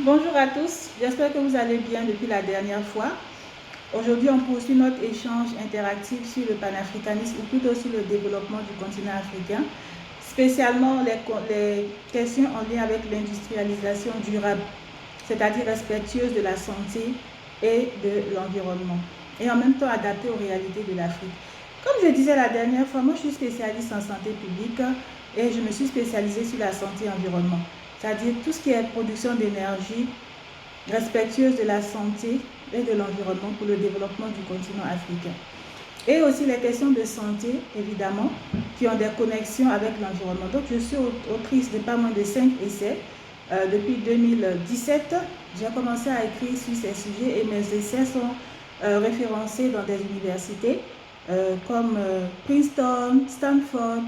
Bonjour à tous, j'espère que vous allez bien depuis la dernière fois. Aujourd'hui, on poursuit notre échange interactif sur le panafricanisme ou plutôt sur le développement du continent africain, spécialement les questions en lien avec l'industrialisation durable, c'est-à-dire respectueuse de la santé et de l'environnement, et en même temps adaptée aux réalités de l'Afrique. Comme je disais la dernière fois, moi je suis spécialiste en santé publique et je me suis spécialisée sur la santé et environnement, c'est-à-dire tout ce qui est production d'énergie respectueuse de la santé et de l'environnement pour le développement du continent africain. Et aussi les questions de santé, évidemment, qui ont des connexions avec l'environnement. Donc, je suis autrice de pas moins de 5 essais. Depuis 2017, j'ai commencé à écrire sur ces sujets et mes essais sont référencés dans des universités comme Princeton, Stanford,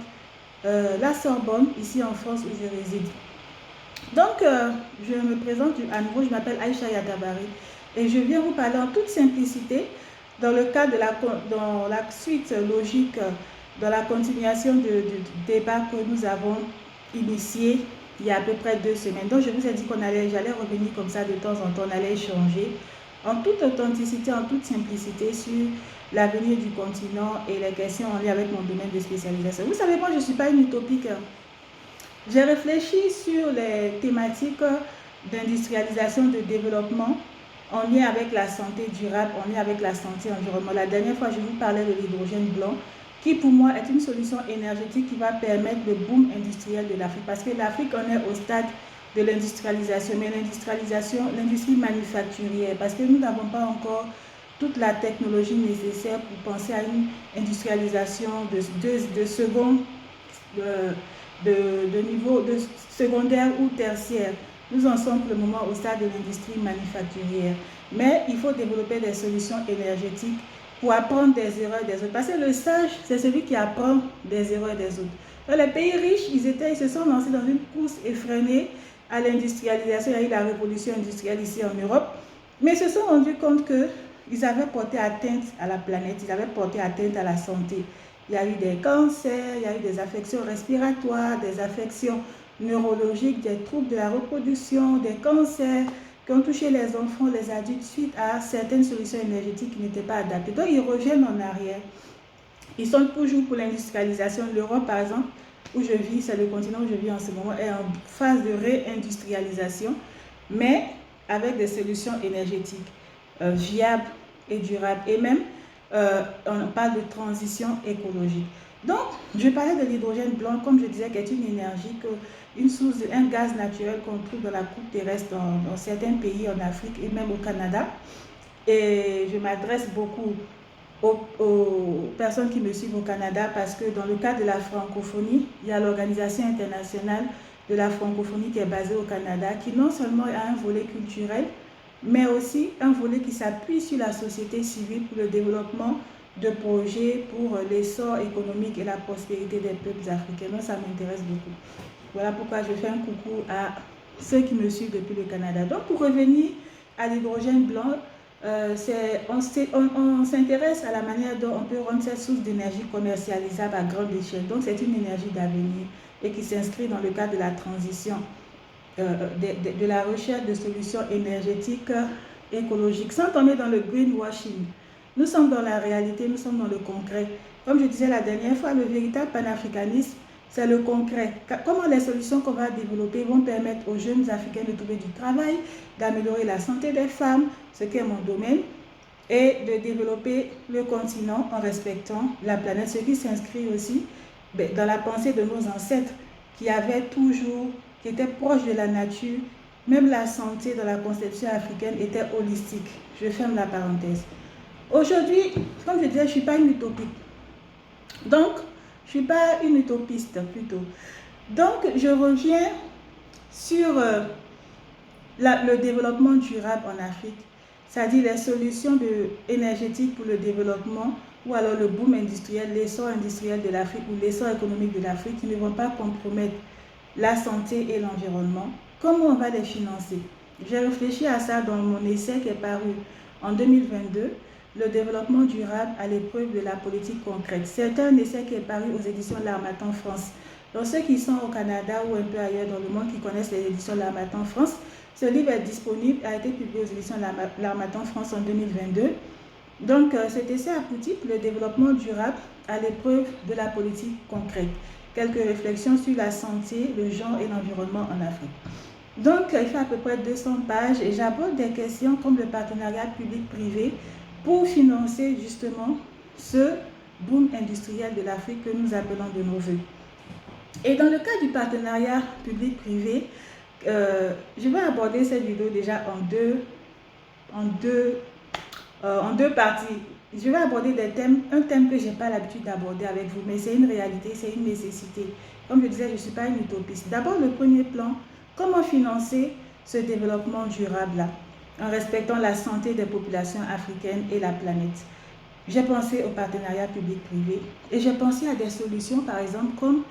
la Sorbonne, ici en France où je réside. Donc, je me présente à nouveau, je m'appelle Aïcha Yatabari et je viens vous parler en toute simplicité dans le cadre de dans la suite logique, dans la continuation du débat que nous avons initié il y a à peu près 2 semaines. Donc, je vous ai dit j'allais revenir comme ça de temps en temps, on allait échanger en toute authenticité, en toute simplicité sur l'avenir du continent et les questions en lien avec mon domaine de spécialisation. Vous savez, moi, je ne suis pas une utopique. J'ai réfléchi sur les thématiques d'industrialisation, de développement en lien avec la santé durable, en lien avec la santé environnement. La dernière fois, je vous parlais de l'hydrogène blanc, qui pour moi est une solution énergétique qui va permettre le boom industriel de l'Afrique. Parce que l'Afrique en est au stade de l'industrialisation, mais l'industrie manufacturière, parce que nous n'avons pas encore toute la technologie nécessaire pour penser à une industrialisation de second de niveau de secondaire ou tertiaire. Nous en sommes pour le moment au stade de l'industrie manufacturière. Mais il faut développer des solutions énergétiques pour apprendre des erreurs des autres. Parce que le sage, c'est celui qui apprend des erreurs des autres. Dans les pays riches, ils se sont lancés dans une course effrénée à l'industrialisation. Il y a eu la révolution industrielle ici en Europe. Mais ils se sont rendus compte qu'ils avaient porté atteinte à la planète, ils avaient porté atteinte à la santé. Il y a eu des cancers, il y a eu des affections respiratoires, des affections neurologiques, des troubles de la reproduction, des cancers qui ont touché les enfants, les adultes suite à certaines solutions énergétiques qui n'étaient pas adaptées. Donc, ils reviennent en arrière. Ils sont toujours pour l'industrialisation. L'Europe, par exemple, où je vis, c'est le continent où je vis en ce moment, est en phase de réindustrialisation, mais avec des solutions énergétiques viables et durables. Et même, on parle de transition écologique. Donc, je parlais de l'hydrogène blanc, comme je disais, qui est une énergie, une source, un gaz naturel qu'on trouve dans la couche terrestre dans certains pays en Afrique et même au Canada. Et je m'adresse beaucoup aux personnes qui me suivent au Canada parce que dans le cadre de la francophonie, il y a l'Organisation internationale de la francophonie qui est basée au Canada, qui non seulement a un volet culturel, mais aussi un volet qui s'appuie sur la société civile pour le développement de projets pour l'essor économique et la prospérité des peuples africains. Donc, ça m'intéresse beaucoup. Voilà pourquoi je fais un coucou à ceux qui me suivent depuis le Canada. Donc, pour revenir à l'hydrogène blanc, on s'intéresse à la manière dont on peut rendre cette source d'énergie commercialisable à grande échelle. Donc, c'est une énergie d'avenir et qui s'inscrit dans le cadre de la transition, de la recherche de solutions énergétiques écologiques, sans tomber dans le greenwashing. Nous sommes dans la réalité, nous sommes dans le concret. Comme je disais la dernière fois, le véritable panafricanisme, c'est le concret. Comment les solutions qu'on va développer vont permettre aux jeunes Africains de trouver du travail, d'améliorer la santé des femmes, ce qui est mon domaine, et de développer le continent en respectant la planète, ce qui s'inscrit aussi dans la pensée de nos ancêtres qui étaient proches de la nature. Même la santé dans la conception africaine était holistique. Je ferme la parenthèse. Aujourd'hui, comme je disais, je ne suis pas une utopique. Donc, je ne suis pas une utopiste plutôt. Donc, je reviens sur le développement durable en Afrique, c'est-à-dire les solutions énergétiques pour le développement ou alors le boom industriel, l'essor industriel de l'Afrique ou l'essor économique de l'Afrique qui ne vont pas compromettre la santé et l'environnement. Comment on va les financer? J'ai réfléchi à ça dans mon essai qui est paru en 2022, le développement durable à l'épreuve de la politique concrète. C'est un essai qui est paru aux éditions L'Harmattan France. Donc ceux qui sont au Canada ou un peu ailleurs dans le monde qui connaissent les éditions L'Harmattan France, Ce livre est disponible, a été publié aux éditions L'Harmattan France en 2022. Donc, cet essai a pour titre le développement durable à l'épreuve de la politique concrète. Quelques réflexions sur la santé, le genre et l'environnement en Afrique. Donc, il fait à peu près 200 pages et j'aborde des questions comme le partenariat public-privé pour financer justement ce boom industriel de l'Afrique que nous appelons de nos voeux. Et dans le cas du partenariat public-privé, je vais aborder cette vidéo déjà en deux parties. Je vais aborder un thème que je n'ai pas l'habitude d'aborder avec vous, mais c'est une réalité, c'est une nécessité. Comme je disais, je ne suis pas une utopiste. D'abord, le premier plan, comment financer ce développement durable-là, en respectant la santé des populations africaines et la planète. J'ai pensé au partenariat public-privé et j'ai pensé à des solutions, par exemple, comme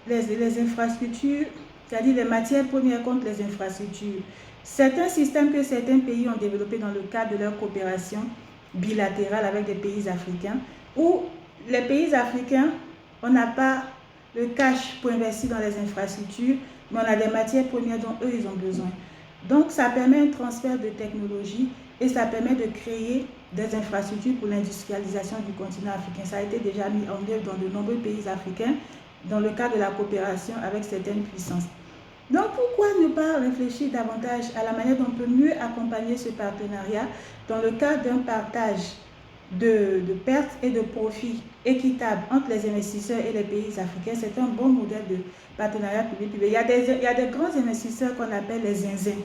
les infrastructures, c'est-à-dire les matières premières contre les infrastructures. Certains systèmes que certains pays ont développés dans le cadre de leur coopération bilatérale avec des pays africains, où les pays africains, on n'a pas le cash pour investir dans les infrastructures, mais on a des matières premières dont eux, ils ont besoin. Donc, ça permet un transfert de technologie et ça permet de créer des infrastructures pour l'industrialisation du continent africain. Ça a été déjà mis en œuvre dans de nombreux pays africains dans le cadre de la coopération avec certaines puissances. Donc, pourquoi ne pas réfléchir davantage à la manière dont on peut mieux accompagner ce partenariat dans le cadre d'un partage de pertes et de profits équitable entre les investisseurs et les pays africains? C'est un bon modèle de partenariat public-privé. Il y a des grands investisseurs qu'on appelle les zinzins.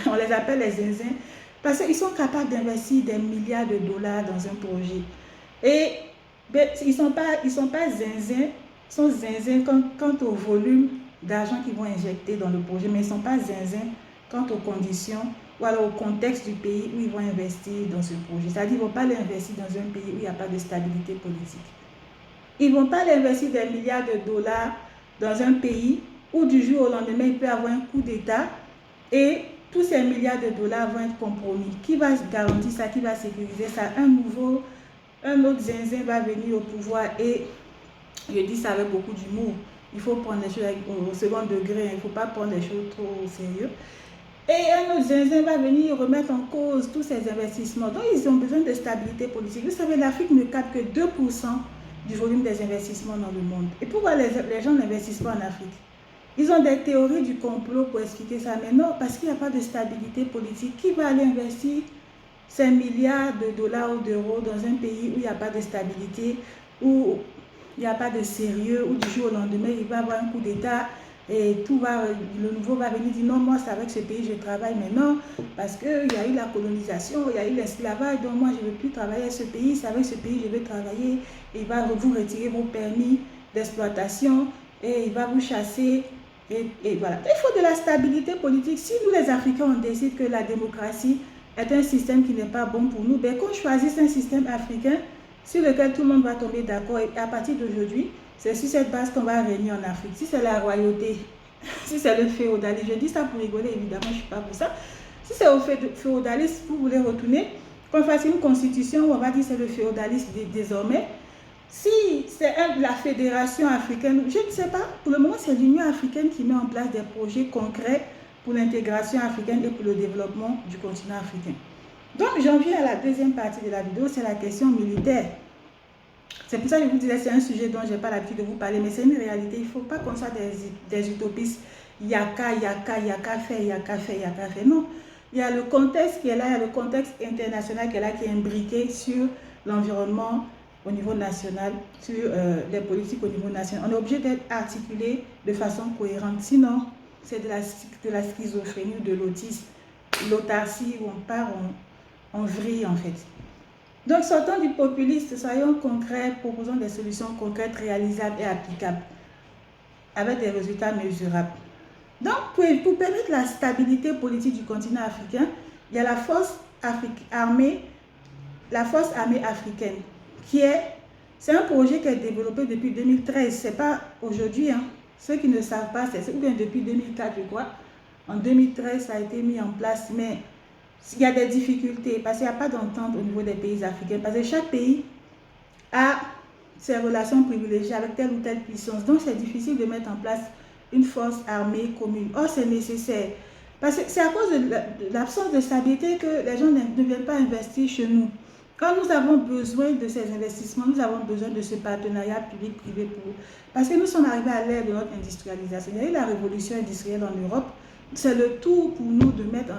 On les appelle les zinzins parce qu'ils sont capables d'investir des milliards de dollars dans un projet. Et ils ne sont pas zinzins, ils sont zinzins quant au volume d'argent qu'ils vont injecter dans le projet, mais ils ne sont pas zinzins quant aux conditions ou alors au contexte du pays où ils vont investir dans ce projet. C'est-à-dire qu'ils ne vont pas l'investir dans un pays où il n'y a pas de stabilité politique. Ils ne vont pas l'investir des milliards de dollars dans un pays où du jour au lendemain, il peut y avoir un coup d'État et tous ces milliards de dollars vont être compromis. Qui va garantir ça? Qui va sécuriser ça? Un autre zinzin va venir au pouvoir et je dis ça avec beaucoup d'humour. Il faut prendre les choses au second degré, il ne faut pas prendre les choses trop au sérieux. Et un autre zinzin va venir remettre en cause tous ces investissements. Donc, ils ont besoin de stabilité politique. Vous savez, l'Afrique ne capte que 2% du volume des investissements dans le monde. Et pourquoi les gens n'investissent pas en Afrique? Ils ont des théories du complot pour expliquer ça. Mais non, parce qu'il n'y a pas de stabilité politique. Qui va aller investir 5 milliards de dollars ou d'euros dans un pays où il n'y a pas de stabilité, où il n'y a pas de sérieux, où du jour au lendemain, il va y avoir un coup d'État et le nouveau va venir dire non, moi c'est avec ce pays je travaille, mais non, parce qu'il y a eu la colonisation, il y a eu l'esclavage, donc moi je ne veux plus travailler avec ce pays, c'est avec ce pays que je vais travailler, et il va vous retirer vos permis d'exploitation et il va vous chasser. Et voilà. Il faut de la stabilité politique. Si nous les Africains on décide que la démocratie est un système qui n'est pas bon pour nous, ben qu'on choisisse un système africain sur lequel tout le monde va tomber d'accord. Et à partir d'aujourd'hui, c'est sur cette base qu'on va régner en Afrique. Si c'est la royauté, si c'est le féodalisme, je dis ça pour rigoler, évidemment, je ne suis pas pour ça. Si c'est au féodalisme, vous voulez retourner, qu'on fasse une constitution où on va dire c'est le féodalisme désormais. Si c'est la fédération africaine, je ne sais pas, pour le moment c'est l'Union africaine qui met en place des projets concrets pour l'intégration africaine et pour le développement du continent africain. Donc j'en viens à la deuxième partie de la vidéo, c'est la question militaire. C'est pour ça que je vous disais, c'est un sujet dont je n'ai pas l'habitude de vous parler, mais c'est une réalité. Il ne faut pas qu'on soit des utopistes. Il y a qu'à faire. Non, il y a le contexte qui est là, il y a le contexte international qui est là, qui est imbriqué sur l'environnement au niveau national, sur les politiques au niveau national. On est obligé d'être articulé de façon cohérente. Sinon, c'est de la schizophrénie ou de l'autisme, l'autarcie où on part, on vrille en fait. Donc, sortons du populisme, soyons concrets, proposons des solutions concrètes, réalisables et applicables, avec des résultats mesurables. Donc, pour permettre la stabilité politique du continent africain, il y a la force armée africaine, c'est un projet qui est développé depuis 2013, c'est pas aujourd'hui, hein. Ceux qui ne savent pas, c'est bien depuis 2004, je crois. En 2013, ça a été mis en place, mais il y a des difficultés parce qu'il n'y a pas d'entente au niveau des pays africains, parce que chaque pays a ses relations privilégiées avec telle ou telle puissance. Donc, c'est difficile de mettre en place une force armée commune. Or, c'est nécessaire. Parce que c'est à cause de l'absence de stabilité que les gens ne viennent pas investir chez nous. Quand nous avons besoin de ces investissements, nous avons besoin de ce partenariat public-privé parce que nous sommes arrivés à l'ère de notre industrialisation. Il y a eu la révolution industrielle en Europe. C'est le tour pour nous de mettre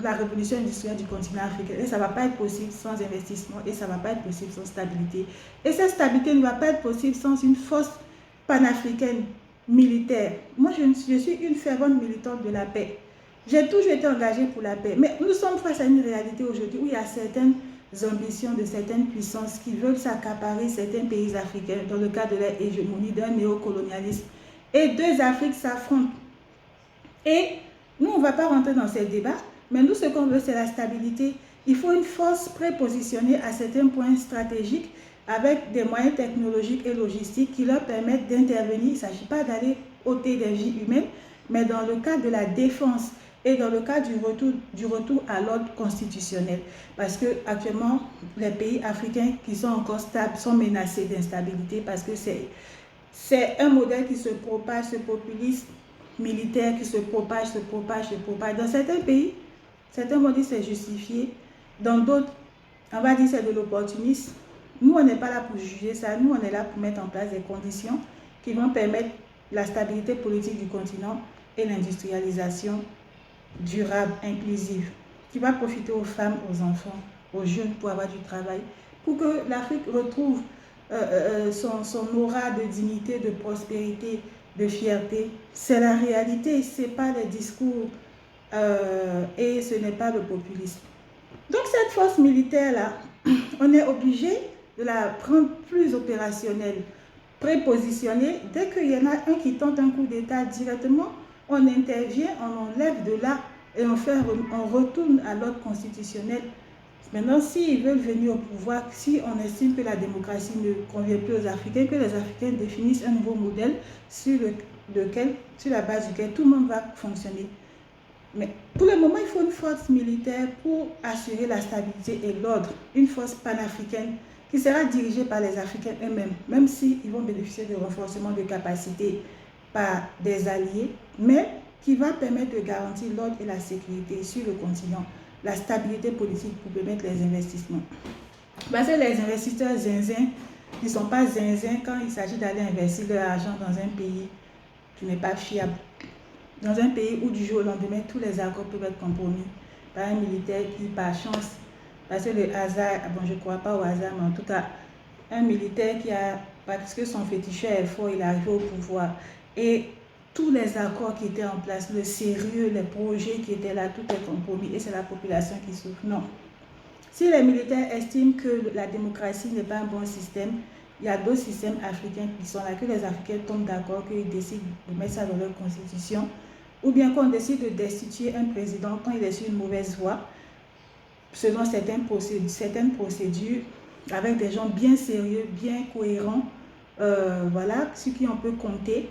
la révolution industrielle du continent africain. Et ça ne va pas être possible sans investissement et ça ne va pas être possible sans stabilité. Et cette stabilité ne va pas être possible sans une force panafricaine militaire. Moi, je suis une fervente militante de la paix. J'ai toujours été engagée pour la paix. Mais nous sommes face à une réalité aujourd'hui où il y a certaines ambitions de certaines puissances qui veulent s'accaparer certains pays africains dans le cadre de leur hégémonie, d'un néocolonialisme. Et deux Afriques s'affrontent. Et nous, on ne va pas rentrer dans ces débats, mais nous, ce qu'on veut, c'est la stabilité. Il faut une force prépositionnée à certains points stratégiques avec des moyens technologiques et logistiques qui leur permettent d'intervenir. Il ne s'agit pas d'aller ôter des vies humaines, mais dans le cadre de la défense et dans le cadre du retour à l'ordre constitutionnel. Parce qu'actuellement, les pays africains qui sont encore stables sont menacés d'instabilité parce que c'est un modèle qui se propage, ce populisme militaire qui se propage. Dans certains pays, certains vont dire que c'est justifié. Dans d'autres, on va dire que c'est de l'opportunisme. Nous, on n'est pas là pour juger ça. Nous, on est là pour mettre en place des conditions qui vont permettre la stabilité politique du continent et l'industrialisation durable, inclusive, qui va profiter aux femmes, aux enfants, aux jeunes pour avoir du travail, pour que l'Afrique retrouve son aura de dignité, de prospérité, de fierté. C'est la réalité, ce n'est pas les discours et ce n'est pas le populisme. Donc cette force militaire-là, on est obligé de la prendre plus opérationnelle, prépositionnée. Dès qu'il y en a un qui tente un coup d'État directement, on intervient, on enlève de là et on retourne à l'ordre constitutionnel. Maintenant, s'ils veulent venir au pouvoir, si on estime que la démocratie ne convient plus aux Africains, que les Africains définissent un nouveau modèle sur la base duquel tout le monde va fonctionner. Mais pour le moment, il faut une force militaire pour assurer la stabilité et l'ordre, une force panafricaine qui sera dirigée par les Africains eux-mêmes, même s'ils vont bénéficier de renforcement de capacités par des alliés, mais qui va permettre de garantir l'ordre et la sécurité sur le continent, la stabilité politique pour permettre les investissements. Parce que les investisseurs zinzins ne sont pas zinzins quand il s'agit d'aller investir leur argent dans un pays qui n'est pas fiable. Dans un pays où du jour au lendemain, tous les accords peuvent être compromis par un militaire qui, par chance, parce que le hasard, bon, je ne crois pas au hasard, mais en tout cas, un militaire qui a, parce que son féticheur est fort, il est arrivé au pouvoir. Et tous les accords qui étaient en place, le sérieux, les projets qui étaient là, tout est compromis et c'est la population qui souffre. Non. Si les militaires estiment que la démocratie n'est pas un bon système, il y a d'autres systèmes africains qui sont là, que les Africains tombent d'accord, qu'ils décident de mettre ça dans leur constitution, ou bien qu'on décide de destituer un président quand il est sur une mauvaise voie, selon certaines procédures, avec des gens bien sérieux, bien cohérents, voilà, sur qui on peut compter,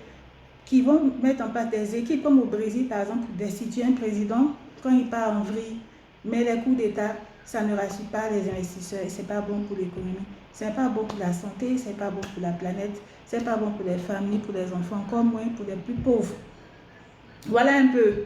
qui vont mettre en place des équipes, comme au Brésil, par exemple, pour destituer un président quand il part en vrille. Mais les coups d'État, ça ne rassure pas les investisseurs et ce n'est pas bon pour l'économie. Ce n'est pas bon pour la santé, ce n'est pas bon pour la planète, ce n'est pas bon pour les femmes ni pour les enfants, encore moins pour les plus pauvres. Voilà un peu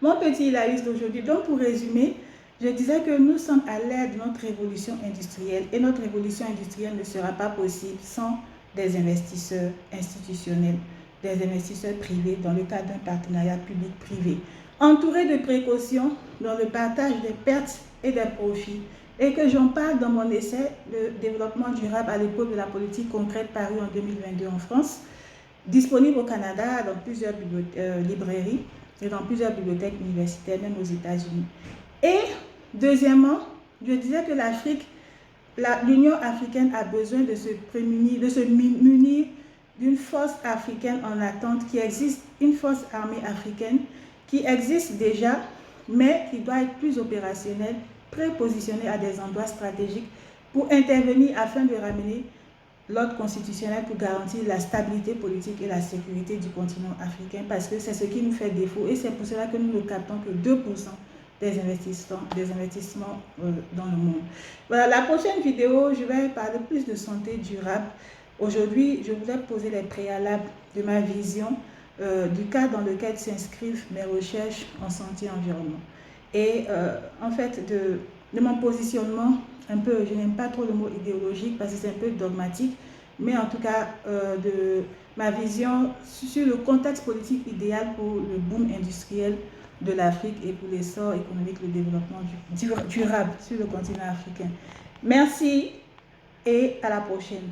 mon petit laïus d'aujourd'hui. Donc, pour résumer, je disais que nous sommes à l'ère de notre révolution industrielle et notre révolution industrielle ne sera pas possible sans des investisseurs institutionnels, des investisseurs privés dans le cadre d'un partenariat public-privé, entouré de précautions dans le partage des pertes et des profits. Et que j'en parle dans mon essai « Le développement durable à l'époque de la politique concrète » paru en 2022 en France, disponible au Canada dans plusieurs librairies et dans plusieurs bibliothèques universitaires, même aux États-Unis. Et deuxièmement, je disais que l'Union africaine a besoin de se prémunir, de se munir d'une force africaine en attente qui existe, une force armée africaine qui existe déjà, mais qui doit être plus opérationnelle, prépositionnée à des endroits stratégiques pour intervenir afin de ramener l'ordre constitutionnel pour garantir la stabilité politique et la sécurité du continent africain, parce que c'est ce qui nous fait défaut et c'est pour cela que nous ne captons que 2% des investissements dans le monde. Voilà, la prochaine vidéo, je vais parler plus de santé durable. Aujourd'hui, je voulais poser les préalables de ma vision du cadre dans lequel s'inscrivent mes recherches en santé et environnement. Et en fait, de mon positionnement, un peu, je n'aime pas trop le mot idéologique parce que c'est un peu dogmatique, mais en tout cas, de ma vision sur le contexte politique idéal pour le boom industriel de l'Afrique et pour l'essor économique, le développement durable sur le continent africain. Merci et à la prochaine.